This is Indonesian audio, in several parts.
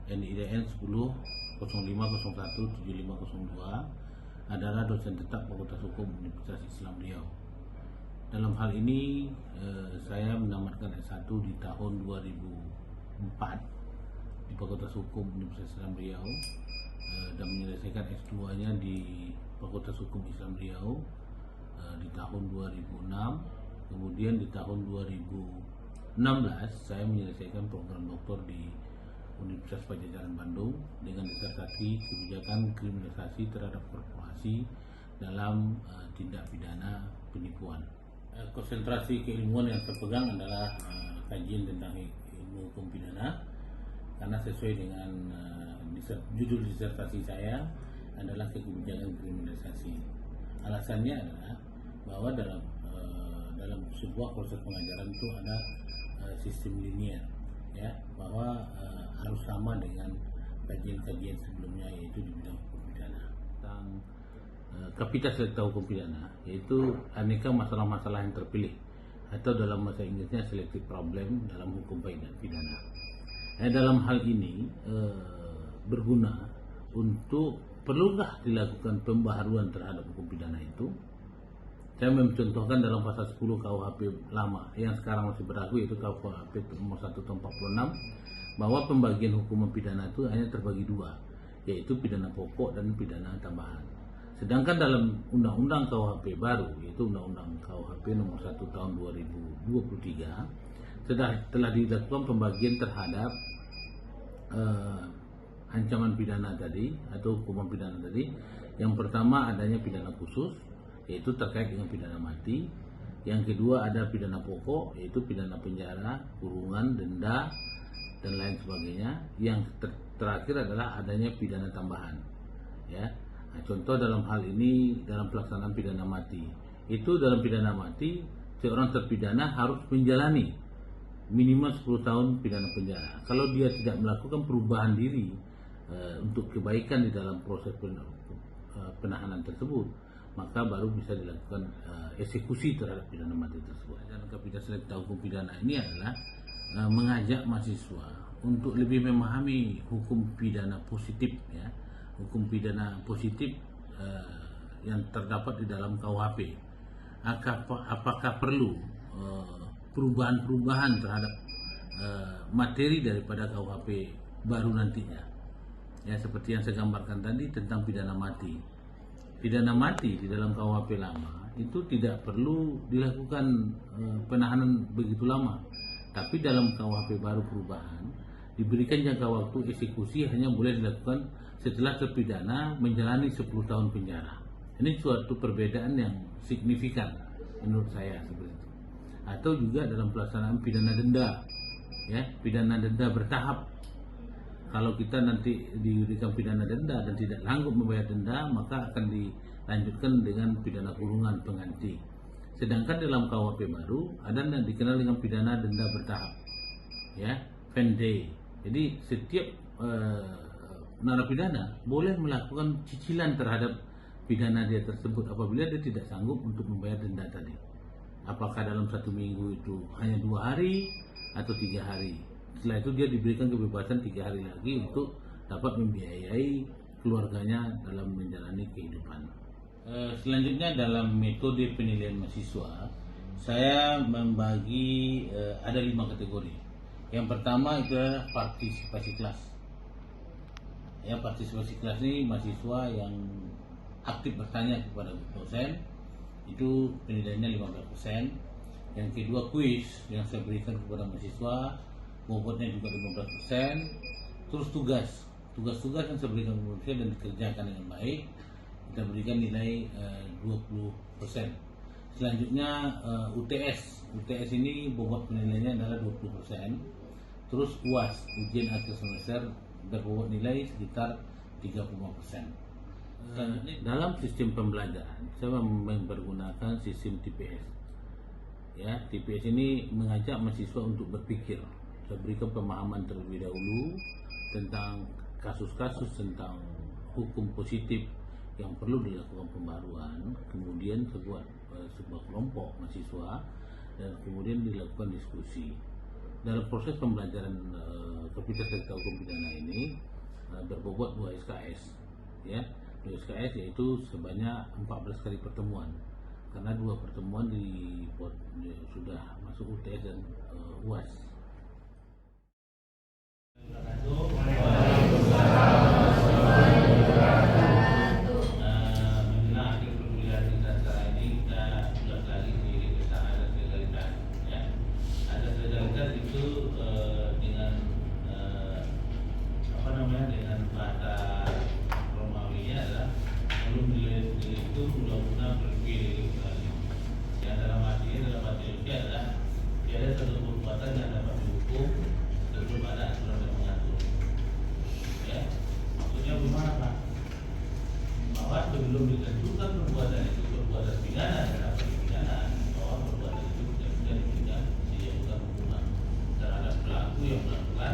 NIDN 10.05.01.7502 adalah dosen tetap Fakultas Hukum Universitas Islam Riau. Dalam hal ini saya menamatkan S1 di tahun 2004 di Fakultas Hukum Universitas Islam Riau dan menyelesaikan S2-nya di Fakultas Hukum Islam Riau di tahun 2006. Kemudian di tahun 2016 saya menyelesaikan program doktor di Universitas Padjadjaran Bandung dengan disertasi kebijakan kriminalisasi terhadap korporasi dalam tindak pidana penipuan. Konsentrasi keilmuan yang saya pegang adalah kajian tentang ilmu hukum pidana, karena sesuai dengan judul disertasi saya adalah kebijakan kriminalisasi. Alasannya adalah bahwa dalam sebuah proses pengajaran itu ada sistem linier, ya, bahwa harus sama dengan kajian-kajian sebelumnya, yaitu di bidang hukum pidana. Tentang Kapita Selekta Hukum Pidana, yaitu aneka masalah-masalah yang terpilih, atau dalam bahasa Inggrisnya selective problem dalam hukum pidana. Dalam hal ini berguna untuk perlukah dilakukan pembaharuan terhadap hukum pidana itu. Saya mencontohkan dalam pasal 10 KUHP lama yang sekarang masih berlaku, yaitu KUHP nomor 1 tahun 46, bahwa pembagian hukuman pidana itu hanya terbagi dua, yaitu pidana pokok dan pidana tambahan. Sedangkan dalam undang-undang KUHP baru, yaitu undang-undang KUHP nomor 1 tahun 2023, telah dilakukan pembagian terhadap ancaman pidana tadi atau hukuman pidana tadi. Yang pertama adanya pidana khusus, yaitu terkait dengan pidana mati. Yang kedua ada pidana pokok, yaitu pidana penjara, kurungan, denda, dan lain sebagainya. Yang terakhir adalah adanya pidana tambahan, ya. Nah, contoh dalam hal ini dalam pelaksanaan pidana mati, itu dalam pidana mati seorang terpidana harus menjalani minimal 10 tahun pidana penjara. Kalau dia tidak melakukan perubahan diri untuk kebaikan di dalam proses penahanan tersebut, maka baru bisa dilakukan eksekusi terhadap pidana mati tersebut. Dan Kapita Selekta Hukum Pidana ini adalah mengajak mahasiswa untuk lebih memahami hukum pidana positif, ya, hukum pidana positif yang terdapat di dalam KUHP. Apakah perlu perubahan-perubahan terhadap materi daripada KUHP baru nantinya, ya, seperti yang saya gambarkan tadi tentang pidana mati. Pidana mati di dalam KUHP lama itu tidak perlu dilakukan penahanan begitu lama, tapi dalam KUHP baru perubahan diberikan jangka waktu eksekusi hanya boleh dilakukan setelah terpidana menjalani 10 tahun penjara. Ini suatu perbedaan yang signifikan menurut saya seperti itu. Atau juga dalam pelaksanaan pidana denda, ya, pidana denda bertahap. Kalau kita nanti diberikan pidana denda dan tidak sanggup membayar denda, maka akan dilanjutkan dengan pidana kurungan pengganti. Sedangkan dalam KUHP baru ada yang dikenal dengan pidana denda bertahap, ya, Vendee. Jadi setiap narapidana boleh melakukan cicilan terhadap pidana dia tersebut apabila dia tidak sanggup untuk membayar denda tadi. Apakah dalam 1 minggu itu hanya 2 hari atau 3 hari. Setelah itu dia diberikan kebebasan 3 hari lagi untuk dapat membiayai keluarganya dalam menjalani kehidupan. Selanjutnya dalam metode penilaian mahasiswa, saya membagi ada 5 kategori. Yang pertama itu adalah partisipasi kelas. Ya, partisipasi kelas ini mahasiswa yang aktif bertanya kepada dosen, itu penilaiannya 15%. Yang kedua kuis yang saya berikan kepada mahasiswa, bobotnya juga 15%. Terus tugas-tugas yang saya berikan kepada mahasiswa dan dikerjakan dengan baik, kita berikan nilai 20%. Selanjutnya UTS ini bobot penilaiannya adalah 20%. Terus UAS, ujian akhir semester, berbobot nilai sekitar 30%. Dalam sistem pembelajaran saya mempergunakan sistem TPS. Ya, TPS ini mengajak mahasiswa untuk berpikir. Saya berikan pemahaman terlebih dahulu tentang kasus-kasus tentang hukum positif yang perlu dilakukan pembaruan, kemudian sebuah kelompok mahasiswa, dan kemudian dilakukan diskusi. Dalam proses pembelajaran Komunitas Tekta Hukum Pidana ini berbobot 2 SKS, ya, 2 SKS yaitu sebanyak 14 kali pertemuan, karena 2 pertemuan sudah masuk UTS dan UAS. Dengan bahasa Romawinya adalah belum itu undang-undang berbeda sekali. Yang dalam artinya adalah tiada satu perbuatan yang dapat dihukum sebelum ada aturan yang mengatur. Ya, maksudnya bagaimana Pak? Bahwa sebelum ditentukan perbuatan itu perbuatan pidana dalam pidana, bahwa perbuatan itu tidak bisa dipidana, dijatuhkan hukuman terhadap pelaku yang melakukan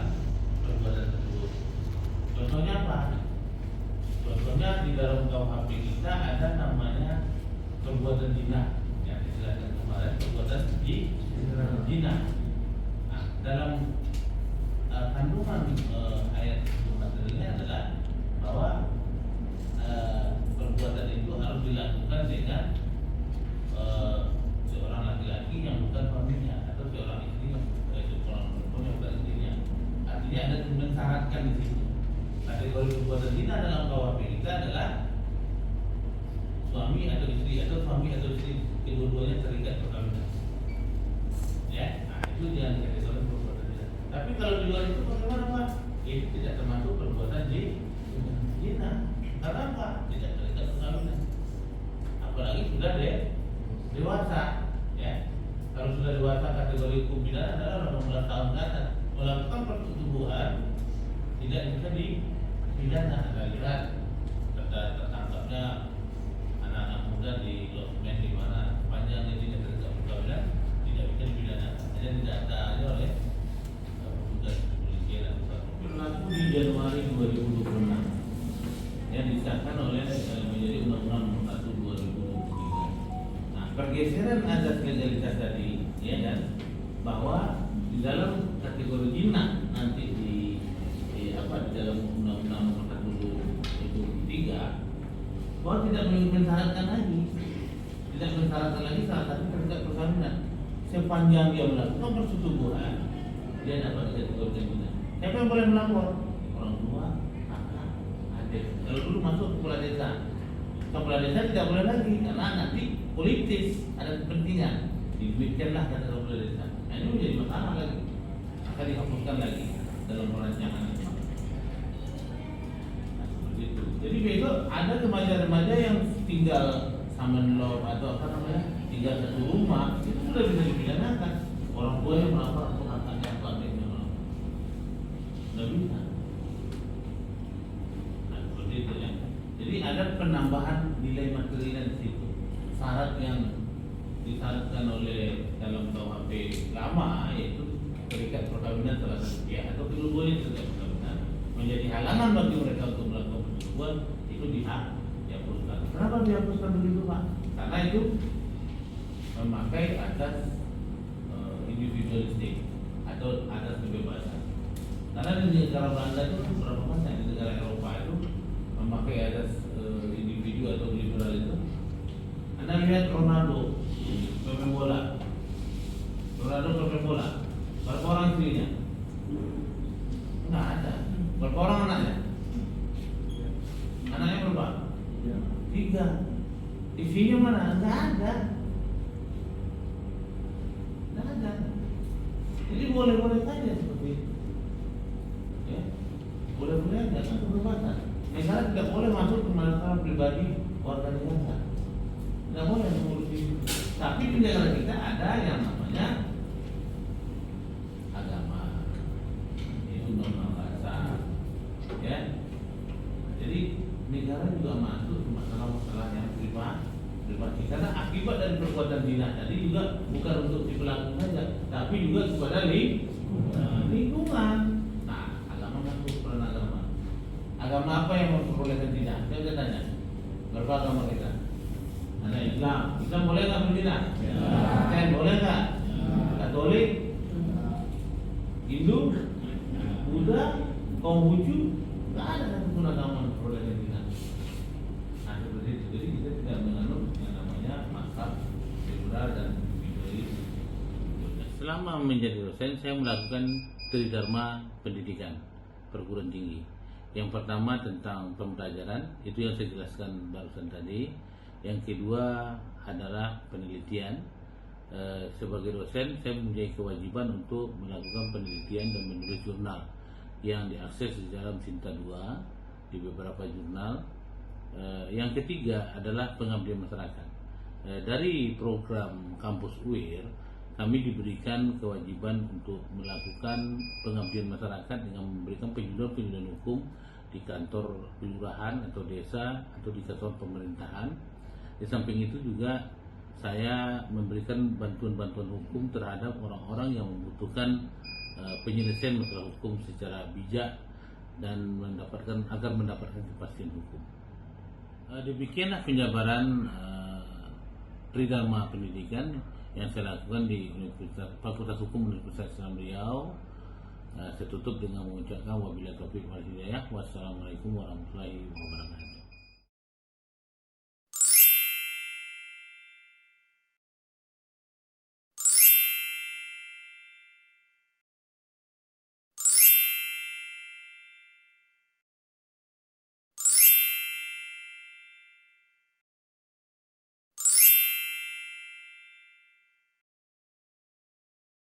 perbuatan tersebut. Contohnya apa? Contohnya di dalam KUHP kita ada namanya perbuatan zina, yang dijelaskan kemarin, perbuatan zina. Nah, dalam kandungan ayat itu materinya adalah bahwa perbuatan itu harus dilakukan dengan seorang laki-laki yang bukan suaminya atau seorang istri yang seorang perempuan yang bukan istrinya. Artinya ada mensyaratkan di situ. Kategori perbuatan zina dalam KUHP kita adalah suami atau istri kedua-duanya terikat perkawinan. Ya, nah itu yang dikategorikan perbuatan zina. Tapi kalau di luar itu bagaimana Pak? Itu tidak termasuk perbuatan zina. Karena apa? Tidak terikat perkawinan. Apalagi sudah dewasa. Ya, kalau sudah dewasa kategori hukum pidana adalah 18 tahun ke atas. Melakukan persetubuhan tidak bisa dipidana. Anda lihat tertangkapnya anak-anak muda di losmen di mana sepanjang tidak terikat perkawinan tidak bisa dipidana. Hanya tidak ada oleh petugas kepolisian atau Berlaku di Januari 2026 yang disahkan oleh menjadi Undang-Undang Nomor 1 2023. Nah, pergeseran azas legalitas tadi, ya kan, bahwa di dalam kategori zina nanti di dalam Undang-Undang Nomor 1 2023 bahwa tidak mensyaratkan lagi salah satu terikat perkawinan sepanjang dia melakukan persetubuhan dia dapat dikategorikan zina. Siapa yang boleh melapor? Orang tua, kakak, adik. Kalau dulu masuk kepala desa tidak boleh lagi karena nanti politis ada kepentingan diduitkanlah kata kepala desa. Nah, ini menjadi masalah lagi, akan dihapuskan lagi dalam perancangan itu. Gitu. Jadi besok ada remaja-remaja yang tinggal common law atau tinggal satu rumah itu sudah bisa dipidanakan. Orang tua yang melapor atau kakaknya atau adiknya melapor, sudah bisa. Nah, seperti itu ya. Jadi ada penambahan nilai material di situ. Syarat yang disyaratkan oleh dalam KUHP lama yaitu terikat perkawinan salah satu pihak atau kedua-duanya terikat perkawinan menjadi halangan bagi mereka untuk melakukan persetubuhan itu dihapuskan. Kenapa dihapuskan begitu Pak? Karena itu memakai asas individualistik atau asas kebebasan. Karena di negara Belanda itu berapa banyak di negara Eropa itu memakai asas individu atau liberal itu. Anda lihat Ronaldo pemain bola, berapa orang istrinya? Enggak ada. Berapa orang anaknya? Anaknya berapa? 3. Istrinya mana? Enggak ada. Jadi boleh-boleh saja seperti itu. Ya, boleh-boleh aja kan kebebasan. Negara tidak boleh masuk ke masalah pribadi warga negara. Tidak boleh mengurus itu. Tapi di negara kita ada yang namanya agama, itu norma bahasa, ya. Jadi negara juga masuk ke masalah-masalah yang pribadi. Karena akibat dari perbuatan zina tadi juga bukan untuk si pelaku saja, tapi juga kepada lingkungan. Nah, agama masuk peran agama. Agama apa yang memperbolehkan zina? Saya tanya. Berapa agama kita? Ada Islam boleh nggak berzina? Kristen boleh nggak? Katolik, Hindu, Buddha, Konghucu nggak ada satupun agama produk kita. Nah seperti itu, jadi kita tidak menganut yang namanya mazhab liberal dan individualis. Selama menjadi dosen, saya melakukan tridharma pendidikan perguruan tinggi. Yang pertama tentang pembelajaran, itu yang saya jelaskan barusan tadi. Yang kedua adalah penelitian. Sebagai dosen, saya mempunyai kewajiban untuk melakukan penelitian dan menulis jurnal yang diakses di dalam Sinta 2 di beberapa jurnal. Yang ketiga adalah pengabdian masyarakat. Dari program kampus UIR, kami diberikan kewajiban untuk melakukan pengabdian masyarakat dengan memberikan penjualan hukum di kantor kelurahan atau desa atau di kantor pemerintahan. Di samping itu juga saya memberikan bantuan-bantuan hukum terhadap orang-orang yang membutuhkan penyelesaian masalah hukum secara bijak dan agar mendapatkan kepastian hukum. Demikianlah penjabaran tridharma pendidikan yang saya lakukan di Fakultas Hukum Universitas Islam Riau. Saya tutup dengan mengucapkan wabillahi taufiq wal hidayah. Wassalamualaikum warahmatullahi wabarakatuh.